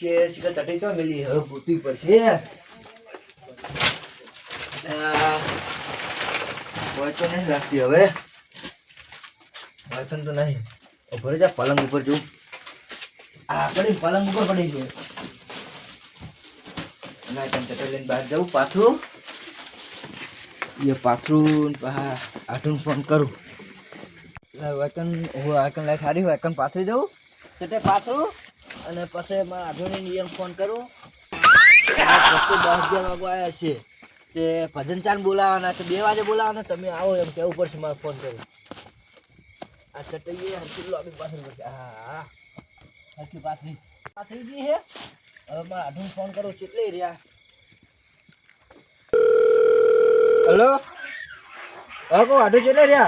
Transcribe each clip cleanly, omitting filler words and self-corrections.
પડશે શિકાર ચટણી તો મેલી હવે ગોતવી પડશે વાંચો નહીં લાગતી હવે વાંચન તો નહીં ભરે જા પલંગ ઉપર જવું આ પડી પલંગ ઉપર પડી છે ના ચટણી લઈને બહાર જવું પાથરું ये पाथरून आठून फोन करूँ वाकन वो आकन लाइट हारी वाकन पाथरी जाऊँ ते पाथरू અને પછી માં આઠુને નિયમ ફોન કરું 10 વાગવા આવ્યા છે તે ભજન ચાન બોલાવવાના તો 2 વાગે બોલાવવાના તમે આવો એમ કેવું પડશે મારે ફોન કરું આ ચટઈએ હરકી લોબી પાથરી પડશે હા હરકી પાથરી જી હે હવે માં આઠુન ફોન કરું કેટલે રહ્યા हेलो को आडू चले रहा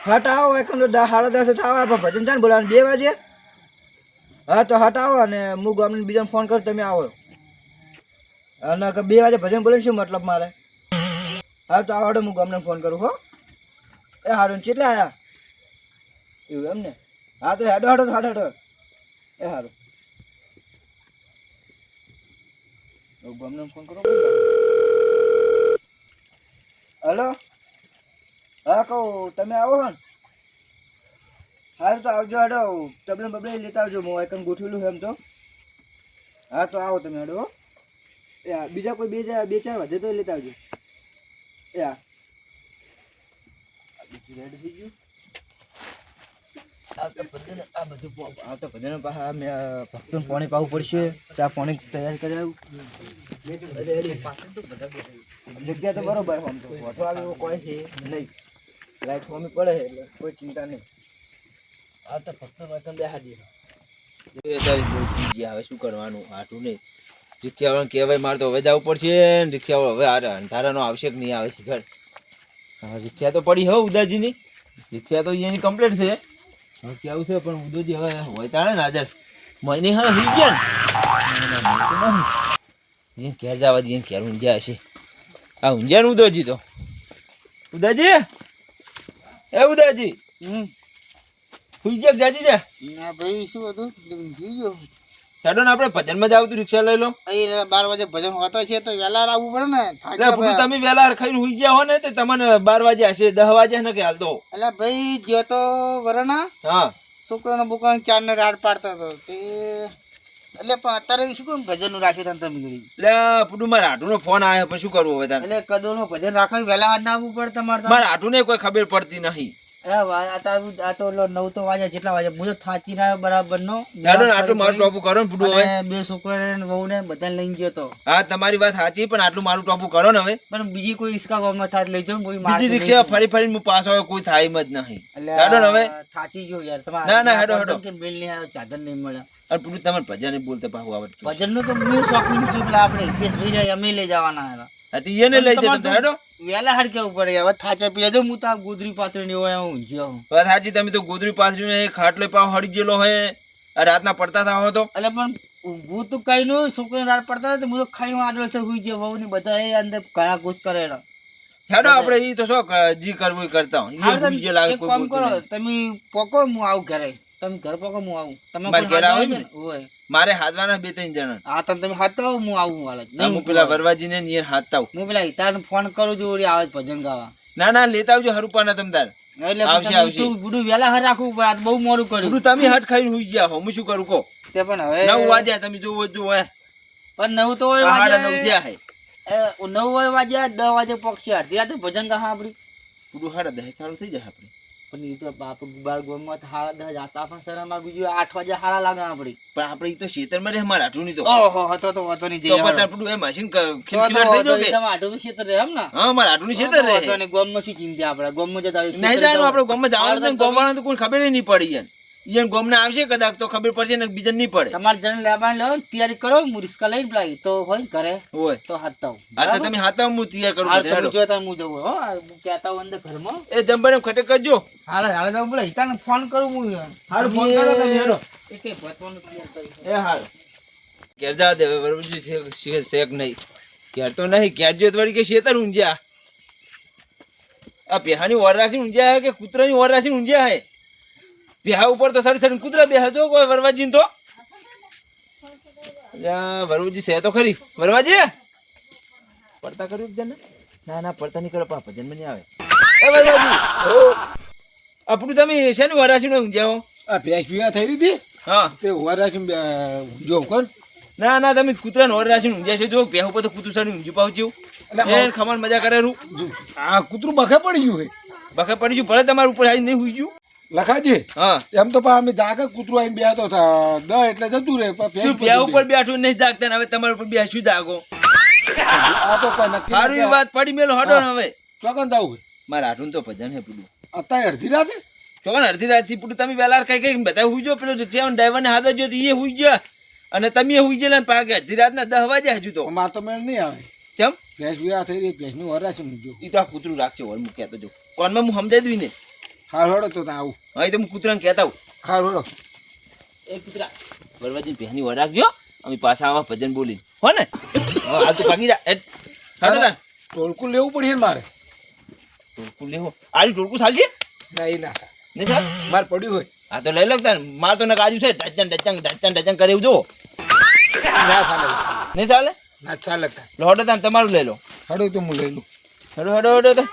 हट आओ एक 10:30 आओ आप भजन जान बोला 2 वाजे हाँ तो हट आओ ने मु गामने बीजा फोन कर तमे आओ અને 2 વાગે ભજન બોલે શું મતલબ મારે હા તો આવડે હું ગામને ફોન કરું હો એ હારું કેટલા આયા એવું એમ ને હા તો હેડો એ હારું ગામને ફોન કરો हेलो हाँ कहूँ तमे आओ हन हार तो आवजो हेडो तबले बबले लेता आवजो मो आइकन गोठवेलू है एम तो हाँ तो आओ तमे हेडो या बीजा कोई 2-4 વધે તો લેતા આવજો યા બીજું રેડી થઈ ગયું આ બધું ભજન પાછા ભક્તોને પાણી પાવું પડશે ચા પાણી તૈયાર કરાવું જગ્યા તો બરોબર આમ તો વધુ આવે એવો કોઈ છે નહીં લાઈટ હોમી પડે એટલે કોઈ ચિંતા નહીં આ તો ફક્ત વાકન બેહાડી હવે શું કરવાનું આટું નહીં રિક્ષાવાળાને કહેવાય મારે તો હવે જવું પડશે ને રિક્ષાવાળો હવે અંધારાનો આવશે કે નહીં આવે છે ઘર રિક્ષા તો પડી હો ઉદાજીની રિક્ષા તો અહીંયાની કમ્પ્લીટ છે હવે કેવું છે પણ ઉદોજી હવે હોય તાણે ને હાજર મહિને હા હુઈ ગયા ને ઘેર જવા દઈએ ઘેર ઊંઝા હશે આ ઊંઝા ને ઉદોજી તો ઉદાજી એ ઉદાજી હુઈ ગયા જાજી રે ના ભાઈ શું હતું ભૂલી ગયો હેડો ને આપણે ભજનમાં જાવ તું રિક્ષા લઈ લો અહીં 12 વાગે ભજન હોતો છે તો વહેલા આવવું પડે ને એટલે તમે વહેલા ખાઈને હુઈ ગયા હો ને તે તમને 12 વાગે હશે 10 વાગે ને કે હાલ તો એટલે ભાઈ જો તો વરણા હા છોકરાનો બુકાન 4 ને રાડ પાડતો હતો તે એટલે પણ અત્યારે શું કેમ ભજન નું રાખ્યું તમે ગળી એટલે પુડુ મારા આટુનો ફોન આવ્યો પછી શું કરવું હવે તારે એટલે કદોનો ભજન રાખવા વહેલા ના આવવું પડે તમારે મારા આટુને કોઈ ખબર પડતી નહીં આ તો 9 તો વાગ્યા જેટલા વાગ્યા હું તો થાકી રહ્યો બરાબર નો આટલું મારું ટોપું કરો ને પુડુ હવે 2 છોકરા ને વહુ ને બધા લઈ ગયો તો હા તમારી વાત સાચી પણ આટલું મારું ટોપું કરો ને હવે પણ બીજી કોઈ રિક્ષા ગામમાં થાત લઈ જાઉં કોઈ બીજી રિક્ષા ફરી ફરીને હું પાસ આવ્યો કોઈ થાય જ નહીં હેડો ને હવે થાકી ગયો યાર તમારે ના હેડો કે મિલ નહીં આવ્યો ચાદર નહીં મળે અને પુડુ તમારે ભજન બોલતે પાહુ આવડતું ભજન નું તો હું શોખીન છું પેલા આપણે હિતેશભાઈ અમે લઈ જવાના હતા હતી એને લઈ જતો તમે હેડો વેલા હાડ કેવું પડે હવે થાચા પીયા જો હું તો ગોદરી પાથરી હોય ઊંઘ્યો વાત સાચી તમે તો ગોદરી પાથરીને ખાટલે પાવ હડી ગયેલો હોય રાતના પડતા થાવ તો એટલે પણ ઊંઘું તો કઈ નું છોકરો રાત પડતા હતા હું તો ખાઈ આડો છે હુઈ ગયો વહુ ની બધા એ અંદર કયા ઘૂસ કરેલા હેડો આપણે ઈ તો શું જી કરવું એ કરતા હોય લાગે કોઈ કામ કરો તમે પોકો હું આવું ઘરે તમે ઘર પોકો હું આવું તમે મારે ઘરે આવે ને ઓય મારે હાથવાના 2-3 જણા હા તમે હાથતા હું આવું વાલા હું પેલા વરવાજીને નિયર હાથતા હું પેલા હિતાને ફોન કરું છું ઓરી આવે ભજન ગાવા ના લેતા આવજો હરુપાના તમતાર આવશે બુડું વેલા હર રાખવું પડે આ બહુ મોડું કર્યું બુડું તમે હટ ખાઈને હુઈ ગયા હો હું શું કરું કો તે પણ હવે 9 વાગ્યા તમે જોવો જો હે પણ 9 તો હોય વાગે 9 થયા હે 9 વાગ્યા 10 વાગે પક્ષી હારતી આ તો ભજન ગા આપડી બુડું 10:30 ચાલુ થઈ જાય આપણે પણ એ તો બાપ બાર ગોમમાં 10:30 જાતા પણ શરમ આ બીજું 8 વાગે હારા લાગે આપડી પણ આપણે તો ખેતરમાં રે અમાર આઠું ની તો ઓહો હતો તો વાતો નહીં તો પતા બુડું એ મશીન ખીલખીલાટ થઈ જો કે તમે આઠું નું ખેતર રે એમ ને હા અમાર આઠું ની ખેતર રે તો ને ગોમમાં શું ચિંતા આપણે ગોમમાં જતા નહીં જાણો આપણે ગોમમાં જવાનું તો ગોમવાળા તો કોઈ ખબર નહીં પડી યાર ઈયન ગોમને આવશે કદાચ તો ખબર પડશે ને બીજન નહીં પડે તમાર જણ લેવાન લો તૈયારી કરો હું રિસ્કા લઈને પલાઈ તો હોય કરે હોય તો હાથતા હા તો તમે હાથતા હું તૈયાર કરું બધું જો તમે હું જવું હો હું કહેતા હું અંદર ઘરમાં એ જંબરે ખટે કરજો હાલે જાવ બોલે હિતાને ફોન કરું હું હારું ફોન કરો તમે હેડો એકે ભતવાનું તૈયાર કરી એ હાલ ઘેર જા દે બરોબર શેક નહીં ઘેર તો નહીં ઘેર જો વળી કે શેતર ઊંઝ્યા આ પેહાની ઓર રાખીને ઊંઝ્યા કે કૂતરાની ઓર રાખીને ઊંઝ્યા હે બેહા ઉપર તો સડી સડી કૂતરા બેહા જો કોઈ વરવાજીન તો અલ્યા વરવાજી છે તો ખરી. વરવાજી પડતા કર્યું છે ને? ના ના પડતા નહીં કરો પા ભજન માં નહીં આવે. એ વરવાજી આપણું તમે શેનું વરાસી નો ઊંઝાઓ? આ ભેંસ પીવા થઈ રહી હતી હા તે વરાસી જો કોણ ના ના તમે કૂતરા નો વરાસી ઊંઝા છે જો ભેહ ઉપર તો કૂતરું સાડી ઊંઝું પાવ છું એ ખમણ મજા કરે રૂ. આ કૂતરું બખે પડી ગયું હે બખે પડી ગયું ભલે તમારા ઉપર આવી નહીં હુઈ ગયું. લખાજી હા એમ તો પા અમે જાગે કૂતરું આવીને બેહતો હતા દ એટલે જતું રહે શું ભેહ ઉપર બેઠું નહીં જાગતા ને હવે તમારા ઉપર બેસું જાગો. આ તો કોઈ નક્કી સારું એ વાત પડી મેલો હડો ને હવે. ચોકન જવું મારા હાથું તો ભજન હે પૂરું. અત્યારે અડધી રાતે ચોકન અડધી રાત થી પૂરું તમે વહેલા કઈ કઈ બધા હુઈ જો પેલો ડ્રાઈવર ને હાથ જો એ હુઈ ગયા અને તમે હુઈ ગયેલા ને પાકે અડધી રાત ના 10 વાગ્યા હજુ તો. માર તો મેળ નહીં આવે કેમ? ભેંસ વિયા થઈ રહી ભેંસનું વરાસી જો એ તો આ કૂતરું રાખશે વળ હું કહેતો જો કોનમાં હું સમજાઈ દઉં ને. હાર હળો તો આવું હા એ તો હું કૂતરાને કહેતા હું. હાર હળો એ કૂતરા વરવાજી પહેની વાર રાખજો અમે પાછા આવા ભજન બોલી હો ને. હાલ તો ભાગી જા હાડો તા ટોલકું લેવું પડે ને મારે ટોળકું લેવો આજ ટોળકું ચાલશે ના એ ના સા નહીં ચાલ મારે પડ્યું હોય હા તો લઈ લો તાર માર તો નકાજુ છે ડચન કરે એવું જો ના ચાલે નહીં ચાલે ના ચાલે લો હડો તાન તમારું લઈ લો. હડો તો હું લઈ લઉં હડો હડો હડો તો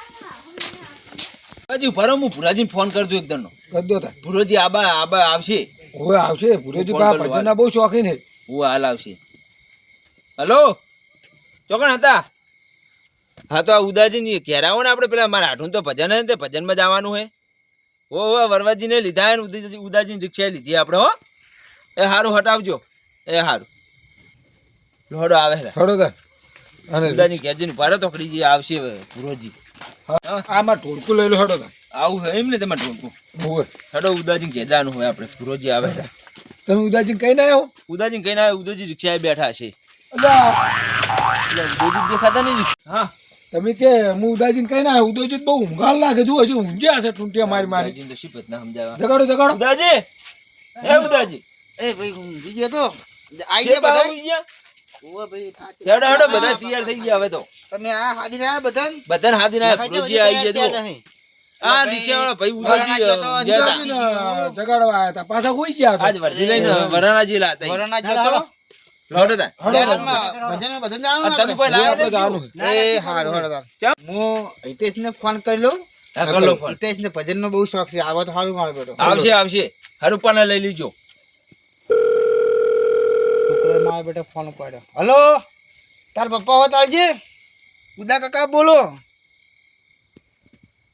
હજી ભરો હું ભુરાજીને ફોન કર દઉં એકદમ નો. ગદ્દો તા ભુરોજી આબા આબા આવશે. હવે આવશે ભુરેજી બા ભજનના બહુ શોખીન હે હું હાલ આવશે. હલો ચોકણ હતા? હા તો આ ઉદાજીને ઘેર આવો ને આપણે પેલા મારા હાઠું તો ભજન હે તે ભજનમાં જવાનું હે. હો વરવાજીને લીધા હે ને ઉદાજીની રિક્ષા લીધી આપણે હો. એ સારું હટાવજો એ સારું લોડો આવે છે હડો તા અને ઉદાજી ઘેરજીને ભારે તો ખરીદી આવશે ભુરોજી. આમાં ટોળકું લઈ લો હડો તા આવું હોય એમ ને તમારે ટોળકું હોય હડો ઉદાજીને ઘેરજાનું હોય આપણે ભુરોજી આવે છે. તમે ઉદાજી કઈ ના આવ્યો ઉદાજીને કહીને આવે ઉદાજી રિક્ષાએ બેઠા છે. અલા એટલે ઉદાજી દેખાતા નહીં રિક્ષા. હા તમે કે હું ઉદાજીને કઈ ના આવ્યો ઉદાજી બહુ ઊંઘાલ લાગે જો હજુ ઊંઘ્યા હશે ટૂંટિયા મારી મારી ઉદાજીને તો શીપત ના સમજાવવા. જગાડો જગાડો ઉદાજી એ ઉદાજી એ ભાઈ ઊંઘી ગયો તો આઈ જે ગયા બધા બાવું ગયા? ઓવા ભાઈ થાકી હેડો હેડો બધા તૈયાર થઈ ગયા હવે તો. તમે આ હાદી ના બધા બધાને હાથી ના ભુરોજી આવી ગયા જો. આ રિક્ષાવાળા ભાઈ ઉદાજી ગયા ઉદાજી ને જગાડવા આવ્યા હતા પાછા હોઈ ગયા આજ વર્ધી લઈને વરાણાજી લાતા વરણા જતો લોડો તા. ભજન ભજન જાણો આ તમે કોઈ લાયા આપણે નથી? જવાનું એ હારો હારો ચમ? હું હિતેશ ને ફોન કરી લઉં હા, કર લો ફોન. હિતેશ ને ભજન નો બહુ શોખ છે આવો તો સારું મારો બેટો આવશે આવશે હરુપાને લઈ લીજો. છોકરો મારો બેટો ફોન ઉપાડ્યો હલો તાર પપ્પા હોત આવજે ઉદા કાકા બોલો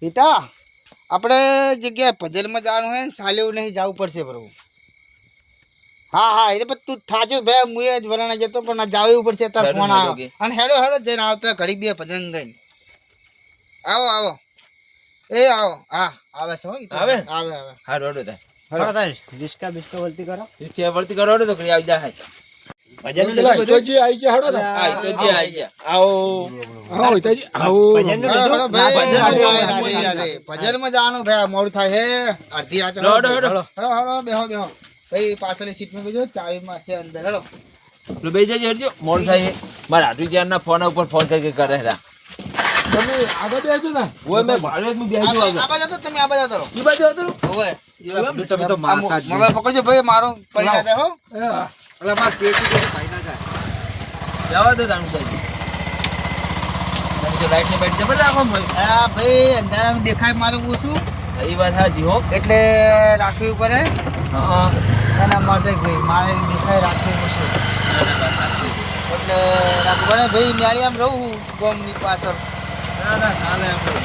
હિતા આપણે જગ્યાએ ભજનમાં જવાનું હોય ને સાલેવું નહીં જવું પડશે બરોબર હા હા એટલે પણ તું થાજો ભાઈ હું જ વરાણા જતો પણ જવું પડશે તાર હેડો, ફોન હેડો આવ્યો કે. અને હેડો હેડો જઈને આવતા ઘડી બે ભજન ગઈને આવો આવો એ આવો હા આવે છે હો ઈ તો. આવે? આવે આવે હારું હેડો તા. હેડો તાર રિસ્કા બિસ્કા વળતી કરો રિક્ષા વળતી કરો હેડો તો ઘડી આવી જાય. પેલા હિતોજી આવી ગયા હડો તા હા ઈ તો જે આવી ગયા. આવો આવો હિતોજી આવો હેડો, હેડો ભાઈ, ભજન રાધે, નું રાધે, રાધે. ભજનમાં જવાનું ભાઈ મોડું થાય હે અડધી રાતે હેડો, હેડો. હેડો હેડો બેહો બેહો ભાઈ પાછળની સીટમાં બેજો ચાવીમાં છે અંદર હેડો પેલો બેસી જજો હેડજો મોડ થાય છે. મારા હાટુ ચારના ફોન ઉપર ફોન કરી કરે હતા. તમે આગળ બેસજો ને ઓય મેં ભાડે જ બેસી ગયો આગળ. આ બાજુ હતો તમે આ બાજુ હતો ઈ બાજુ હતું? ઓવે તમે તો મોબાઈલ પકડજો ભાઈ મારો પડી ના જાય હો હા. એટલે માર પેટી ભાઈ ના જાય જવા દો તાનું સાહેબ. લાઈટ ની બાઈટ જબર રાખો ભાઈ. હા ભાઈ અંધારામાં દેખાય મારું ઓછું એ વાત સાચી હો. એટલે રાખવી પડે હા એના માટે ભાઈ મારે દેખાય રાખવું પડશે એટલે રાખવું પડે ભાઈ ન્યારી આમ રહું હું ગોમની પાછળ ના ના સાલે આપણે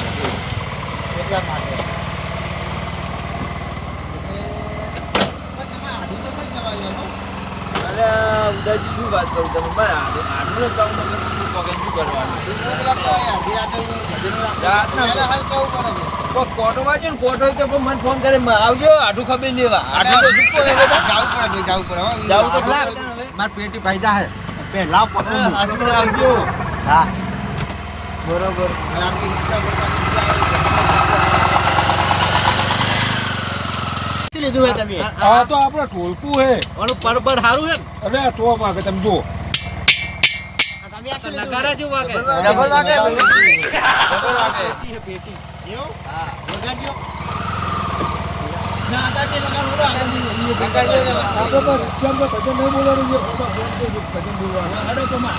એટલા માટે એટલે પણ તમે આઢું તો પણ જવાય એમ હો. અરે ઉદાજી શું વાત કરું તમે મારા આટલું કામ તમે શું પગે શું કરવાનું પેલા કહેવાય આધી રાતે હું ભજનો રાખું. રાતના પહેલા હાલ કેવું પડે છે કોઈ કોટો વાંચ્યો ને કોટો હોય તો કોઈ મને ફોન કરે આવજો આઠું ખબર લેવા આઠું તો ચૂકો હવે બધા જાવું પડે ભાઈ જાવું પડે હો. જાવું તો અલા, પડે હવે. માર પેટી ભાઈ જાહે પેલા પકડું હું. હાસ્પિટલ આવજો. હા બરોબર હવે આપણી રિક્ષા કરતા લીધું હોય તમે આ તો આપણો ટોળકું હે ઓનું પરબર સારું છે અરે આ ટોપ વાગે તમે જુઓ તમે આ નકારા જેવું વાગે જબર જબર વાગે વાગે. જબર વાગે પેટી હા વગાડ્યો ના હતા તે લગાડ બોલો આગળ જઈએ. કાકા જો આપણે પણ રિક્ષામાં તો ભજન નહીં બોલવાનું છે. આપણે ફોન કરી ભજન બોલવાનું. હેડો તો માં.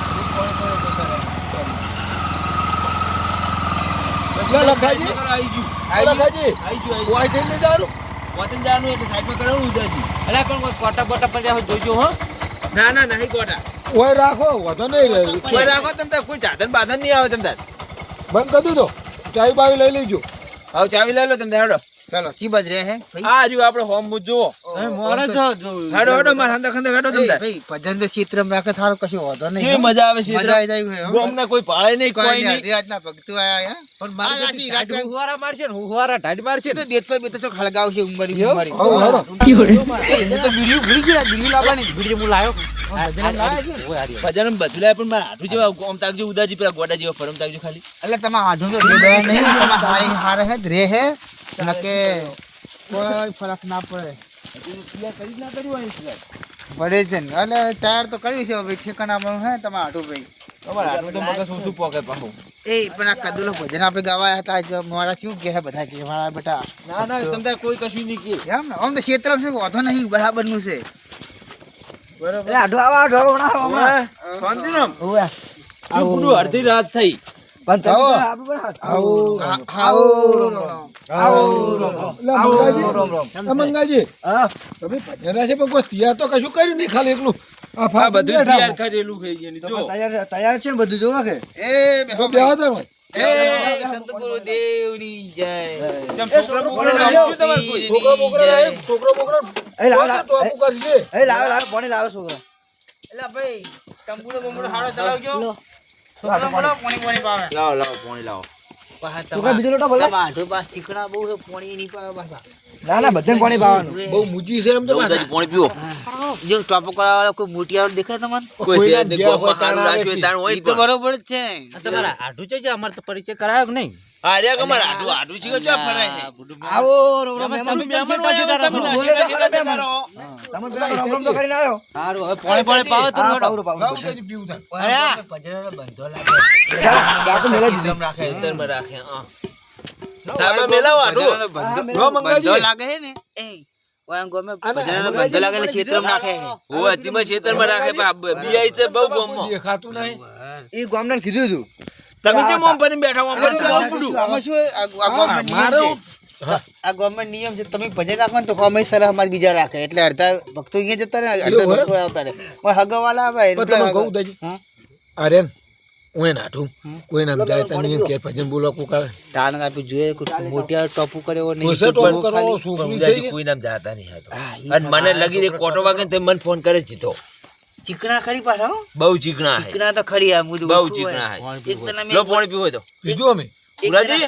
લે લખાજી, આવી ગયું. લખાજી, આવી ગયું. વાય થઈને જવાનું. વતન જવાનું એટલે સાઈડમાં કરાવવું ઉદાસી. અલા પણ કોટા બોટા પડ્યા હોય જોજો હો. ના ના નહીં ગોટા. ઓય રાખો, વધો નહીં રહે. કોઈ રાખો તમ તાર કોઈ સાધન બાધન નહીં આવે તમ તાર. બંધ કરી દીધો. ચાવી બાવી લઈ લેજો. હવે ચાવી લઈ લો તમ તાર હેડો. ચાલો કી બજ રહે હે ભાઈ આ રહ્યું આપણે હોમ મુજ જુઓ. મોરે જો હેડો હેડો માર હંદા ખંદા હેડો તમ તાર. ભાઈ ભજન તો ચિત્રમ રાખે થારો કશું વાંધો નહીં કેવી મજા આવે છે મજા આવી જાય હો. ગોમના કોઈ પાળે નહીં કોઈ કોઈ નહીં. નહીં આજના ભક્તો આયા હે પણ મારી રાત હુવારા મારશે ને હુવારા ઢાઢ મારશે તો દેતો બેતો તો ખળગાવશે ઉંમરી ઉંમરી આવો હેડો. એ તો બીડીયું ભૂલી ગયા બીડીયું લાવવાની બીડીયું હું લાયો ભજન બદલાય પણ મારા હાથું જેવા ગોમ તાકજો ઉદાજી પેલા ગોડા જેવા ફરમ તાકજો ખાલી. એટલે તમે આઢું તો રે દવા નહીં તમે હારી હારે હે રે હે નકે કોઈ ફરક ના પડે પડે છે ને એટલે તૈયાર તો કર્યું છે હવે ઠેકાણા પણ હે તમે આઢું ભાઈ તમારા હાથું તો મગજ ઊંચું પોકે પાછું. એ પણ આ કદુલો ભજન આપણે ગાવાયા હતા આજ મારા શું કહે બધા કે મારા બેટા ના ના તમ તાર કોઈ કશું નહીં કે. એમ ને આમ તો ક્ષેત્રમાં છે વાંધો નહીં બરાબર નું છે બરાબર આઢો આવા આઢો હા, શાંતિરામ. શું પૂરું અડધી રાત થઈ. પણ તમે આવો. તો આપી પણ હાથ. આવો. લે મંગાજી, હા તમે ભજન રાખે પણ કોઈ તૈયાર તો કશું કર્યું નહીં, ખાલી એકલું આ આ ફાટ બધું બેઠા. તૈયાર કરેલું છે એની તો જો. પણ તૈયાર છે ને બધું જોવા કે એ બેહો બેહો તો ભાઈ. એ સંત ગુરુદેવની જય ચમ છોકરા બોકરા નાખ્યું તમારે કોઈ? છોકરો બોકરો લાવે, છોકરો બોકરો એ લાવ તો આપું કરશે. એ લાવ પાણી લાવો છોકરા એલા ભાઈ તંબુનો બંબુનો હારો ચલાવજો છોકરા બોલો પાણી પાણી પાવે લાવો લાવો પાણી લાવો. છોકરા બીજો લોટો ભલે આઢો બા ચીકણા બહુ છે પાણી નહીં પાવે પાછા ના ના બધાને પાણી પાવાનું બહુ મૂજી છે એમ તો પાછા. ઉદાજી પાણી પીવો. જો ટોપો કરાવાળા કોઈ મોટી આવડ દેખાય તમને કોઈ કોઈના છે જ્યાં હોય હારું તાણા રાખ્યું હોય તાણ હોય જ પણ. બરોબર જ છે તમારા આઢું છે અમારે તો પરિચય કરાયો કે નહીં આ રહ્યા કમાર આડું આડું છે કે જો ફરાય છે. આવો રોમ રોમ તમે મહેમાન મહેમાન હોય હવે તમે નાસી નાસી ના જતા રહો. તમે પેલા રોમ રોમ તો કરીને આવ્યો સારું હવે પાણી પાણી પાવો તો હા પાવરો પાવરો લાવું તો પીવું થાય. અરે ભજનનો બંધો લાગે ચાકુ મેલા દીધી એકદમ રાખે ખેતરમાં રાખે હા. સાબા મેલાવો આડું. ભજનનો બંધો લો મંગાજી. બંધો લાગે છે ને એ ઓય ગોમે ભજનનો બંધો લાગે એટલે ક્ષેત્રમાં રાખે હોવે ધીમે ખેતરમાં રાખે પણ આ બિયાઈ છે બહુ ગોમમાં. દેખાતું નહીં. એ ગામડાને કીધું હતું તમે કેમ ઓમ ભરીને બેઠા ઓમ ભરીને તો આવું બધું. આમાં શું આ ગવર્મેન્ટ મારે નિયમ છે આ ગવર્મેન્ટ નિયમ છે તમે ભજન રાખો ને તો હંમેશા અમારે બીજા રાખે એટલે અડધા ભક્તો અહીંયા જતા રહે અડધા એવું હે? ભક્તો આવતા રહે ઓય હગવાલા આવે પણ તમે કહું દાજી, હા અરે હું એને હાઠું કોઈ નામ જાય તને એમ કે ભજન બોલવા કોક આવે. તાણ આપી જોઈએ કોઈ મોટી આ ટોપુ કર્યો નહીં કોસે તો ટોપ બહુ કરો, ખાલી- છોકરી ઉદાજી છે. કોઈ નામ જાતા નહીં આ તો. હા, ઈ અને મને લગી દે કોટો વાગે ને તો મને ફોન કરે જીતો. ચીકણા ખરી પાછા હો? બહુ ચીકણા હે. ચીકણા તો ખરી આ મુદ્દું બહુ વસ્તુ ચીકણા હોય. હે. એક જણા લો મેં પાણી પીવો હોય તો. પીધું અમે. ઉડાજી?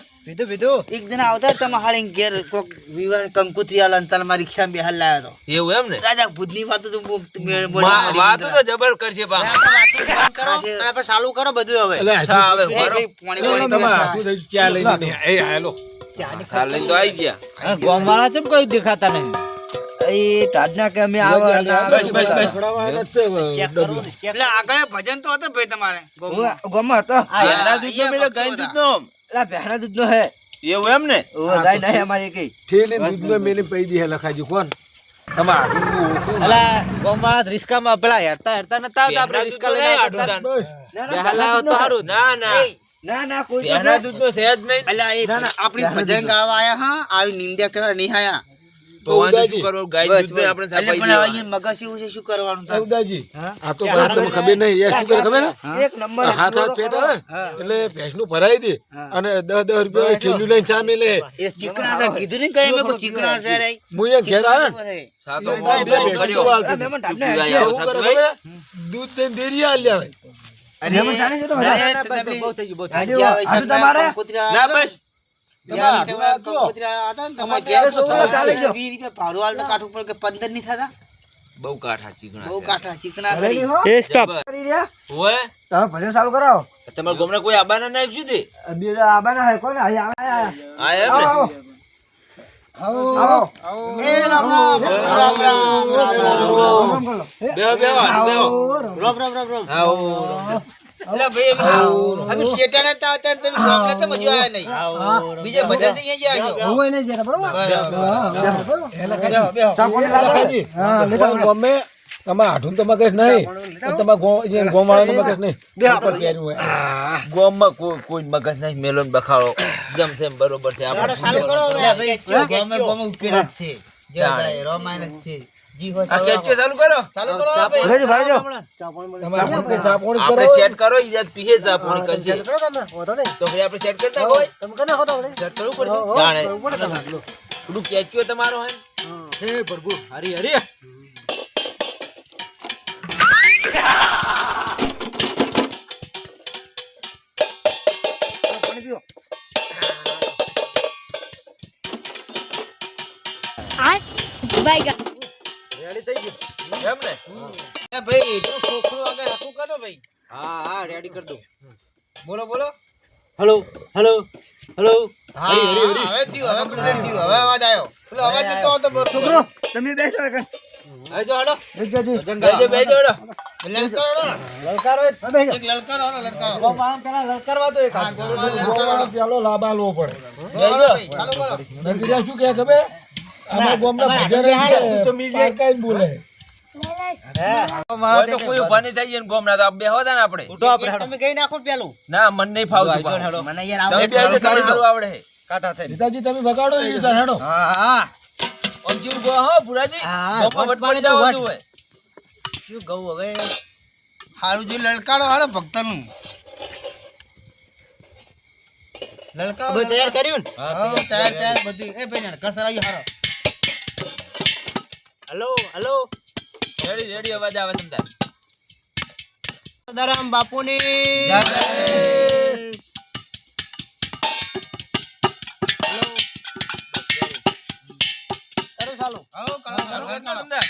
એક જણા આવતા તમે હાળી ઘેર કોક વિવાહ કંકુત્રી આલા અંતર માં રિક્ષા બેહાલ લાવ્યો તો એવું એમ ને? રાજા ભૂતની વાતો તો વાતો તો જબર કરશે બા. ચાલુ કરો બધું હવે એટલે સા આવે એ ભરો. ભાઈ પાણી તમે પાણી હાથું થઈ ચા લઈને નહીં. એ હાલો. સાલ લઈને તો આવી ગયા. ગોમાળા ચમ કોઈ દેખાતા નહીં એ ટાઢના કે અમે આવા બસ, બસ, બસ. પકડાવાના જ છે, ડબલું. એટલે આગળ ભજન તો હતું ભાઈ તમારે ગામમાં હતો ભેંના દૂધનો મેલો ગાયના દૂધનો. એટલે પહેલા દૂધનો હે એવું એમ ને? ઓ જાય નહીં અમારે કઈ ઠેલી દૂધનો મેલી પૈ દી હે લખાજી કોણ તમે હાથું બહુ ઓળખું. અલા ગોમાળા રિસ્કામાં પેલા હેરતા હેરતા નતા આવતા આપણે ભેંના રિસ્કા દૂધનો લઈને નહીં આડું આવતા તાન. ના બેહાલ લાવો તો સારું ના ના ના ના કોઈ તો ભેંના નહીં. દૂધનો છે જ નહીં. અલા એ ના, ના, આપણી ભજન ગાવા આયા હા આવી નિંદ્યા કરવા નહીં આયા તો વાંધો શું કરવું? ગાય દૂધનો આપણે એટલે સાપાઈ પણ હવે દેવાનું. અહીંયા મગજ એવું છે શું કરવાનું થાય? ઉદાજી, આ તો ભાઈ તમને ખબર નહીં એ શું કરે ખબર હે? એક નંબર હાથ હાથ પેટ આવે ને એટલે ભેંસનું ભરાઈ દે અને 10 રૂપિયા ઠેલું લઈને ચા મેલે. એ ચીકણા હતા, કીધું નહીં કઈ મેં કોઈ ચીકણા છે રે. હું એ ઘેર આવે ને, સાતો એ મોં બે બહુ ભેંસું કર્યો. વાળતી. મહેમાન ટાઢને પીવાય હેડશે. આવો શું કરે સાતું ખબર હે? દૂધ દઈને ડેરી આલી આવે. મહેમાન જાણે છે તો ના, બધા. ના, તમે બહુ થઈ ગયું, બહુ થઈ આજે ગયું. આજે જ્યાં તમારે? કંકોત્રી ના આવ્યા બસ. તમે જ્યાં હાથું રાખજો. કંકોત્રી આવ્યા હતા ને, તમારે તમારે ઘેર તો તો ચાલે જો. 20 રૂપિયા ભાડું આલતા કાઠું પર કે 15 નહીં થતા? બહુ કાઠા ચીકણા બહુ છે. કાઠા ચીકણા હવે કરી. નહીં હો. જબર. કરી રહ્યા ઓય, તમે ભજન ચાલુ કરાવો તમારા ગામના કોઈ આબાના નાખ્યું તે? બીજા આબાના હે કોણ આયા આયા આ એમ ને? આવો આવો આવો એ રામ રામ, રામ રામ, રામ રામ. રામ કરો. બેહો, બેહો, હાલો, બેહો. રામ રામ, રામ રામ. આવો. એટલે ભાઈ અમે શેઠા નતા આવતા ને તમે ગામના તો મજા આયા નહીં. બીજે બધા જ અહીંયા જ આવ્યો. હોય નહીં જરા બરોબર ચા પાણી લાખાજી. ગમે તમે આઠું તો મગજ નહીં તમે ગોમાળા મગજ નહીં ઉપર પહેર્યું હોય ગોમમાં કોઈ મગજ નહીં મેલોન બખાડો જેમ છે એમ બરોબર છે આપણે ચાલુ કરો હવે ભાઈ ગામે ગામે ઉકેલા જ છે. જે જાય રામાયણ જ છે. જી હો આ કેચો ચાલુ કરો ચાલુ કરો ભાઈ. ભરેજો ભરેજો તમે આપણે ચા પાણી કરો આપણે સેટ કરો ઈજાદ પીહે ચા પાણી કરજે કરો તમે હોતો નહીં તો ભાઈ આપણે સેટ કરતા હોય તમે કને હોતો આપણે સેટ કરવું પડશે જાણે થોડું કેચો તમારો હે હે પ્રભુ હરી હરી પાણી પીઓ રેડી થઈ ગયું એમ ને એ ભાઈ તો ખોખરો આગળ હાથું કરો ભાઈ. હા હા રેડી કર દો. બોલો બોલો. હેલો હેલો હેલો હા હવે થયું હવે કમ્પ્લીટ થયું હવે અવાજ આવ્યો. પેલો અવાજ નતો આવતો બસ. છોકરો તમે બેસો કણ હવે જો હડો બેજો બેજો હેડો. લલકારો લલકારો એક લલકારો લલકારો ગોમાળા પેલા લલકારવા તો એક હા ગોળમાં લલકારો પેલો લાભ આલવો પડે ભાઈ ચાલુ કરો. નગીરા શું કહે ખબર અમારા ગામના ભજન તો મીડિયા કઈ બોલે હોય તો કોઈ ઉભા નહીં થઈ જાય ને ગોમના તો આ બેહો તા ને આપણે ઉઠો આપણે તમે ગઈ નાખો પેલું ના મન નહીં ફાવતું પાછું. મને યાર તમે બે આજે તમને સારું આવડે છે કાટા થઈ પિતાજી તમે વગાડો એ તાર હેડો હા હા આમ જેવું ગો હો ભુરાજી હા, ગોમાં વટ વટ પડી પાડી દો, જવું વટ. જોઈએ શું ગઉ હવે હારું જે લલકારો હાલો ભક્તનું લલકારો હવે તૈયાર કર્યું ને હા તૈયાર તૈયાર બધી એ ભાઈ કસર આવી હારો હેલો હેલો રેડી રેડી અવાજ આવે તમ તાર સદારામ બાપુની જય. કરો ચાલો આવો કરો કરો કરો. તમ તાર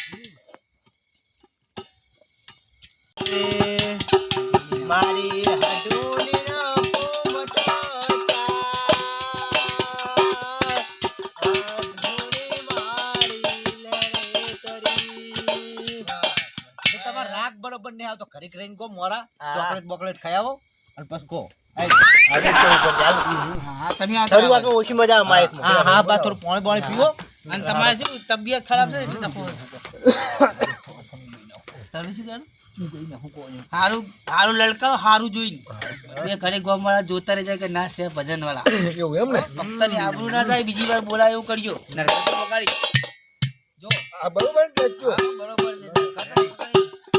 મારી હજુની ના તમારે રાગ બરોબર નહીં આવતો ઘરે રહીને ગો મોરા ચોકલેટ બોકલેટ ખાઈ આવો અને પછી ગો હા તમે આ શરૂઆતમાં ઓછી મજા આવે માઇકમાં હા હા બસ થોડું પાણી પાણી પીવો અને તમારે શું તબિયત ખરાબ છે એટલે નફો. તારું શું કહેવાનું? હારું હારું લલકારો હારું જોઈને બે ઘરે ગોમાળા જોતા રહી જાય કે ના છે ભજન વાળા એવું એમ ને ભક્તની આબરૂ ના જાય બીજી વાર બોલાય એવું કરજો નરકટ વગાડી જો આ બરોબર કેચો હા, બરોબર છે.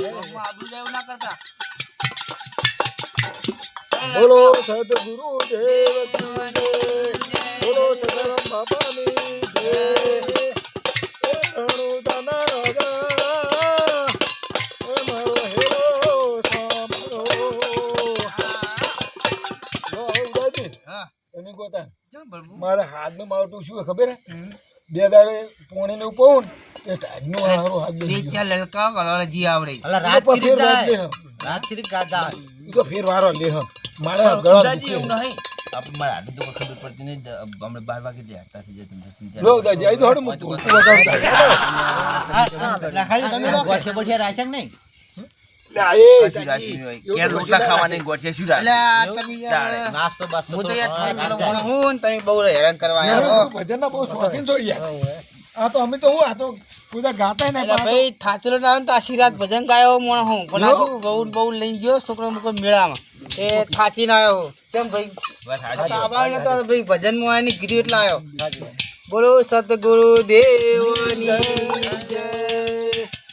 ગોમાં આબરૂ જાય એવું ના કરતા બોલો સદગુરુ દેવ કી જય. બોલો સદારામ બાપાની જય. એ રણુદાના રાજા, એ મારો હેરો સાંભળો. લો, ઉદાજી, હા તમે ગોતા કેમ બળવું? મારા હાથમાં માવટું શું ખબર હે બે દાડે પોણીને ઉપવું તે ટાઈડનું હારું હાથ બે બેસી ગયો. ચાર લલકારો કલવાળા જી આવડે અલા એ રાત તો છીરીક ફેર વાત લે જાય હમ. રાત છીરીક ગાતા ઈ તો ફેર વારો લે હમ. મારે ગળા ભુરાજી એવું દુખે. નહીં આપણે મારા હાથે તો ખબર પડતી નહીં હમણાં 12 વાગે જે હાથતા થઈ જાય તમને ચિંતા લો દાદી આઈ તો હડ મૂક વગાડતા લખાઈ તમે ગોઠે બોઠે રાશે કે નહીં લે આ એ કશું રાખ્યું નહીં હોય. ક્યાં રોટલા ખાવાની ગોઠિયા શું એટલે રાખે? આ તમે યાર નાસ્તો બાસ્તો હું તો તો યાર થાકેલો માણસ હું ને તમે બહુ હેરાન કરવા આવ્યા હો. ભજનના બહુ શોખીન છો યાર આ તો અમે તો હું આ તો બધા ગાતા ને એટલે ભાઈ થાચેલો ના આવે ને તો આશીર્વાદ ભજન ગાયો મોણ હું પણ આ શું બહુ બહુ લઈ ગયો છોકરો મૂકો મેળામાં એ થાચી ના આવ્યો કેમ ભાઈ બસ આ હાચી તો વાત. આબાને તો ભાઈ ભજનમાં આવીને કીધું એટલે આવ્યો બોલો સતગુરુ દેવની જય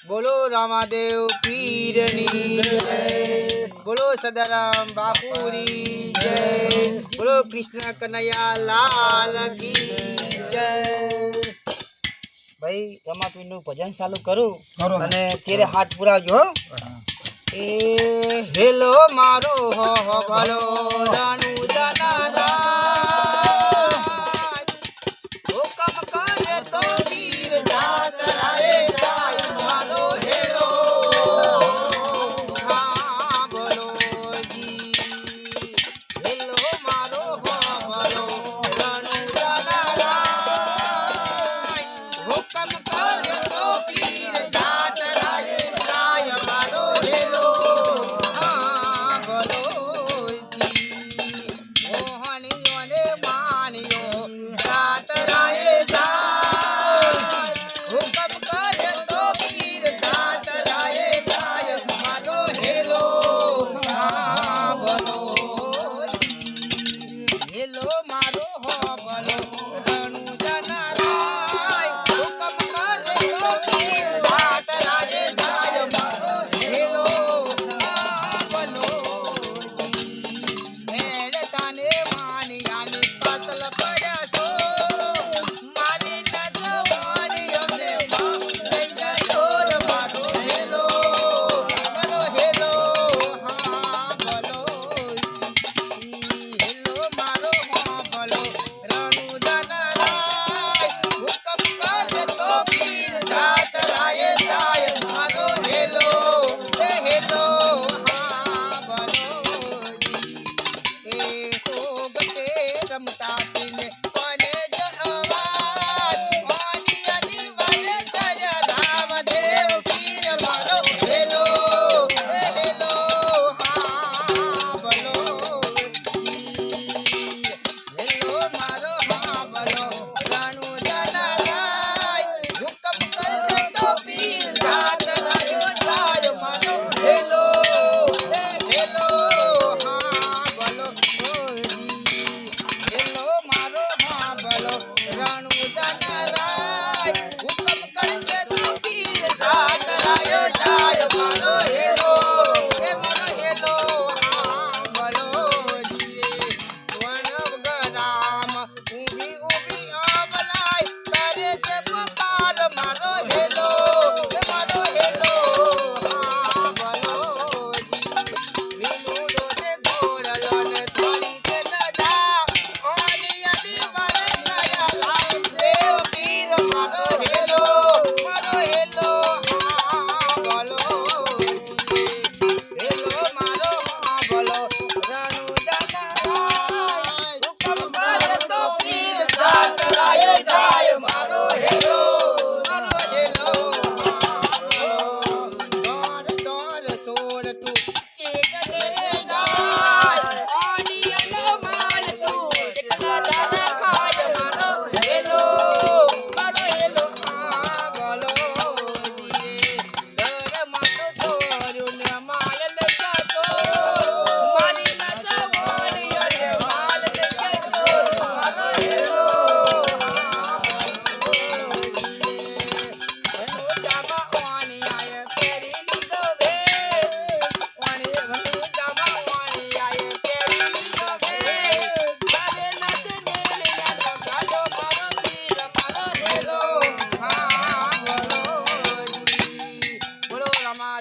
બોલો રામાદેવ પીરની જય બોલો સદારામ બાપુની જય બોલો કૃષ્ણ કનૈયા લાલ કી જય ભાઈ રમાપીરનું ભજન ચાલુ કરું કરો. અને ચેરે હાથ પુરાવજો હો એ હેલો મારો હો હો ભલો રાણુ દનારાજ હુકમ કરે તો વીર જાત રાય જાય મારો હેલો હા બોલો જી હેલો મારો હો ભલો રાણુ દનારાજ હુકમ કરે તો વીર જાત રાય જાય મારો હેલો હા બોલો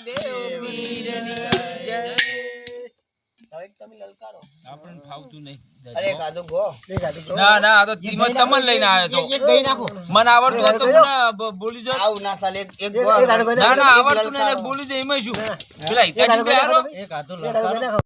મહાદેવ પીરની જય. આપણને ફાવતું નહીં. અરે કાદો ગો ના ના આ તો તીમાં તમને લઈને આવ્યો એક ગઈ નાખો તો મને આવડતું હોત તો મને બોલી જો. આવું ના ચાલે એક એક હાથું ના ના આવડતું નહીં ને બોલી જાય એમાં શું પેલા હિતાજી બે હારો એક હાથું એક હાથું